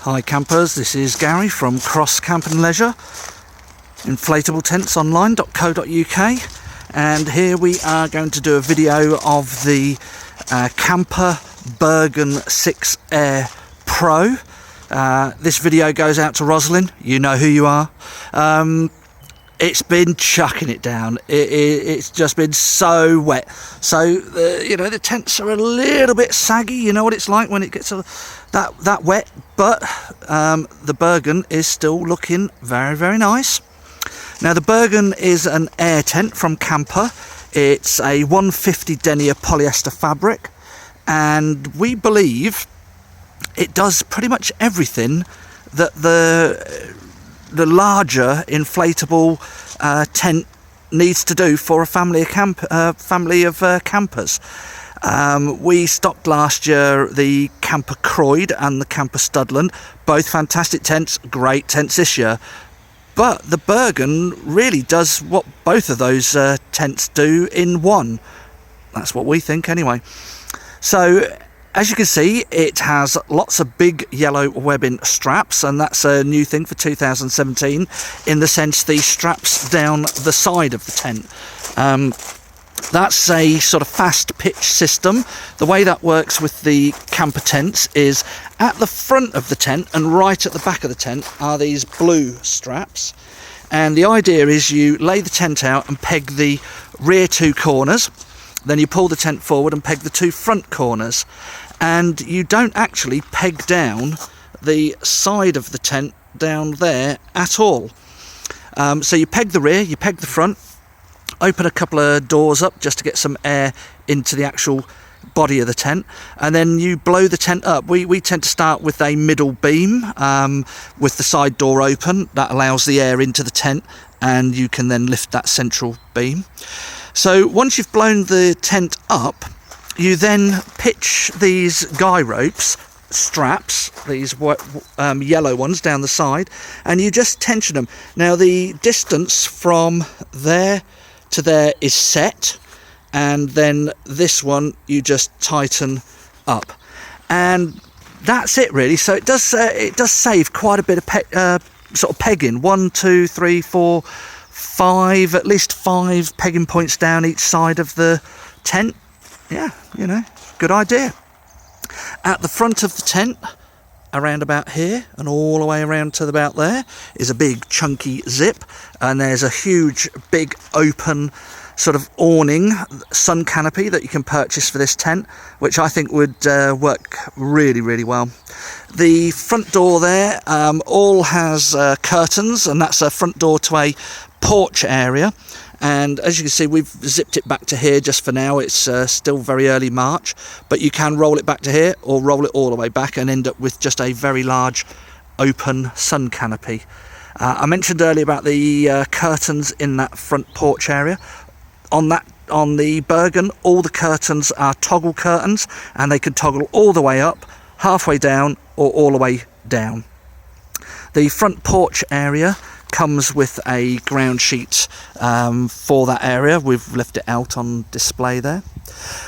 Hi campers, this is Gary from Cross Camp and Leisure, inflatabletensonline.co.uk, and here we are going to do a video of the Kampa Bergen 6 Air Pro. This video goes out to Rosalind, you know who you are. It's been chucking it down. It's just been so wet. So you know, the tents are a little bit saggy. You know what it's like when it gets that wet. But the Bergen is still looking very, very nice. Now the Bergen is an air tent from Kampa. It's a 150 denier polyester fabric, and we believe it does pretty much everything that the larger inflatable tent needs to do for a family of campers. We stocked last year the Kampa Croyd and the Kampa Studland, both fantastic tents, great tents this year. But the Bergen really does what both of those tents do in one. That's what we think anyway. So as you can see, it has lots of big yellow webbing straps, and that's a new thing for 2017 in the sense the straps down the side of the tent. That's a sort of fast pitch system. The way that works with the camper tents is at the front of the tent and right at the back of the tent are these blue straps. And the idea is you lay the tent out and peg the rear two corners. Then you pull the tent forward and peg the two front corners. And you don't actually peg down the side of the tent down there at all. So you peg the rear, you peg the front, open a couple of doors up just to get some air into the actual body of the tent, and then you blow the tent up. We tend to start with a middle beam with the side door open. That allows the air into the tent, and you can then lift that central beam. So once you've blown the tent up, you then pitch these guy ropes, straps, these yellow ones down the side, and you just tension them. Now the distance from there to there is set, and then this one you just tighten up, and that's it really. So it does save quite a bit of sort of pegging. 1, 2, 3, 4, 5, at least 5 pegging points down each side of the tent. Yeah, you know, good idea. At the front of the tent, around about here and all the way around to about there, is a big chunky zip, and there's a huge big open sort of awning sun canopy that you can purchase for this tent, which I think would work really, really well. The front door there all has curtains, and that's a front door to a porch area. And as you can see, we've zipped it back to here just for now. It's still very early March, but you can roll it back to here or roll it all the way back and end up with just a very large open sun canopy. I mentioned earlier about the curtains in that front porch area. On the Bergen, all the curtains are toggle curtains, and they can toggle all the way up, halfway down, or all the way down. The front porch area comes with a ground sheet for that area. We've left it out on display there.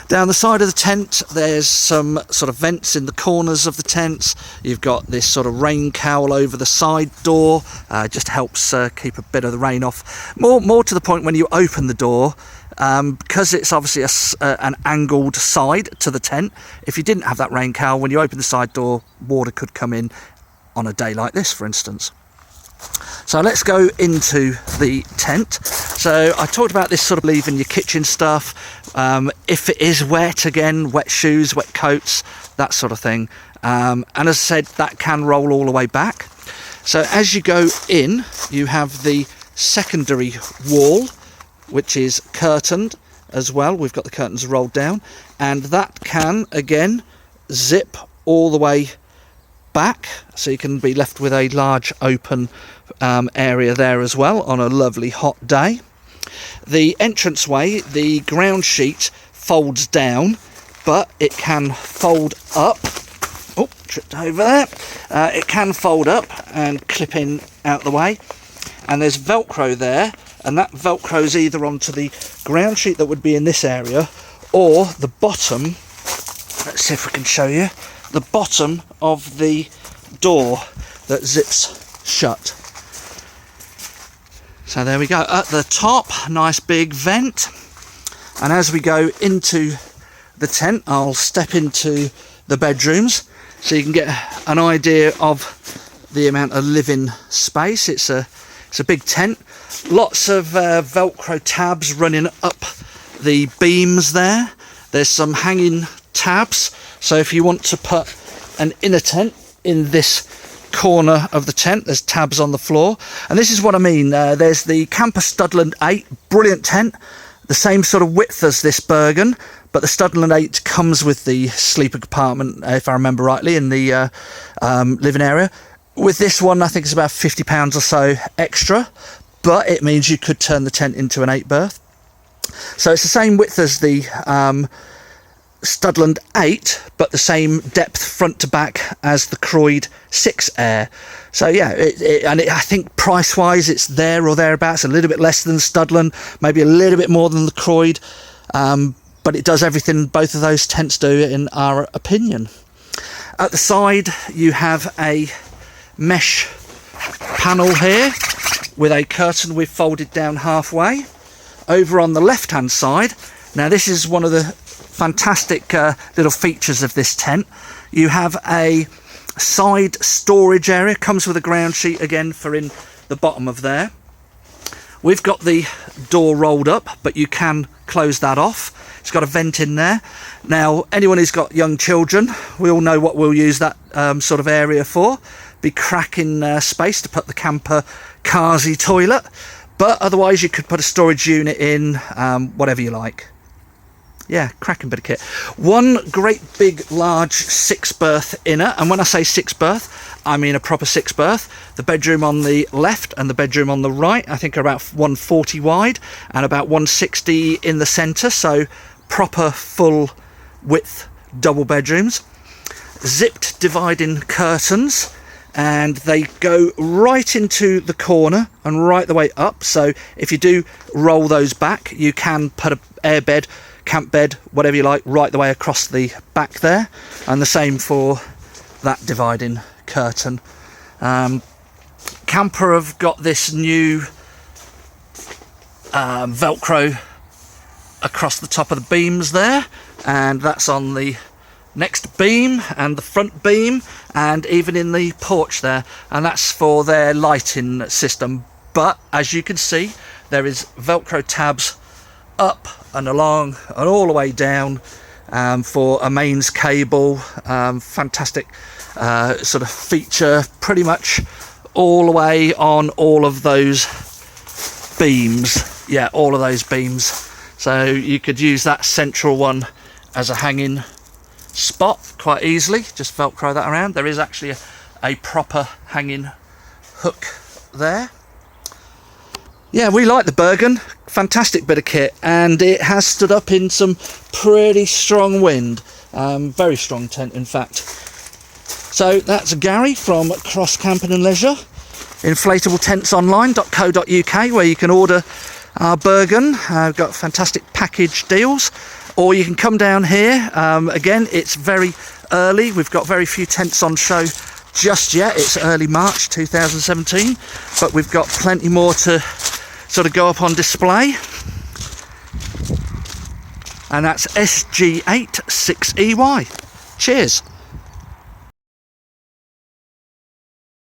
Down the side of the tent, there's some sort of vents in the corners of the tents. You've got this sort of rain cowl over the side door. Just helps keep a bit of the rain off. More to the point, when you open the door, because it's obviously an angled side to the tent, if you didn't have that rain cowl, when you open the side door, water could come in on a day like this, for instance. So let's go into the tent. So I talked about this sort of leaving your kitchen stuff. If it is wet, again, wet shoes, wet coats, that sort of thing. And as I said, that can roll all the way back. So as you go in, you have the secondary wall, which is curtained as well. We've got the curtains rolled down, and that can, again, zip all the way back, so you can be left with a large open area there as well on a lovely hot day. The entranceway, the ground sheet folds down, but it can fold up. Oh, tripped over there. It can fold up and clip in out the way, and there's Velcro there, and that Velcro's either onto the ground sheet that would be in this area, or the bottom. Let's see if we can show you the bottom of the door that zips shut. So there we go. At the top, nice big vent. And as we go into the tent, I'll step into the bedrooms so you can get an idea of the amount of living space. It's a big tent. Lots of Velcro tabs running up the beams there. There's some hanging tabs. So if you want to put an inner tent in this corner of the tent, there's tabs on the floor. And this is what I mean. There's the Kampa Studland 8, brilliant tent, the same sort of width as this Bergen, but the Studland 8 comes with the sleeper compartment, if I remember rightly, in the living area. With this one, I think it's about £50 or so extra, but it means you could turn the tent into an 8 berth. So it's the same width as the Studland 8, but the same depth front to back as the Croyd 6 Air. So yeah, I think price wise it's there or thereabouts, a little bit less than Studland, maybe a little bit more than the Croyd, but it does everything both of those tents do in our opinion. At the side you have a mesh panel here with a curtain we've folded down halfway. Over on the left hand side, now this is one of the fantastic little features of this tent. You have a side storage area, comes with a ground sheet again for in the bottom of there. We've got the door rolled up, but you can close that off. It's got a vent in there. Now anyone who's got young children, we all know what we'll use that sort of area for. Be cracking space to put the camper carsy toilet, but otherwise you could put a storage unit in, whatever you like. Yeah, cracking bit of kit. One great big large 6 berth inner, and when I say 6 berth I mean a proper 6 berth. The bedroom on the left and the bedroom on the right I think are about 140 wide and about 160 in the centre, so proper full width double bedrooms. Zipped dividing curtains, and they go right into the corner and right the way up, so if you do roll those back you can put an air bed, camp bed, whatever you like, right the way across the back there, and the same for that dividing curtain. Kampa have got this new Velcro across the top of the beams there, and that's on the next beam and the front beam and even in the porch there, and that's for their lighting system. But as you can see, there is Velcro tabs up and along and all the way down for a mains cable. Fantastic sort of feature, pretty much all the way on all of those beams. Yeah, all of those beams. So you could use that central one as a hanging spot quite easily, just Velcro that around. There is actually a proper hanging hook there. Yeah, we like the Bergen, fantastic bit of kit, and it has stood up in some pretty strong wind, very strong tent in fact. So that's Gary from Cross Camping and Leisure, inflatabletensonline.co.uk, where you can order our Bergen. We've got fantastic package deals, or you can come down here. Again, it's very early, we've got very few tents on show just yet. It's early March 2017, but we've got plenty more to sort of go up on display. And that's SG8 6EY. Cheers.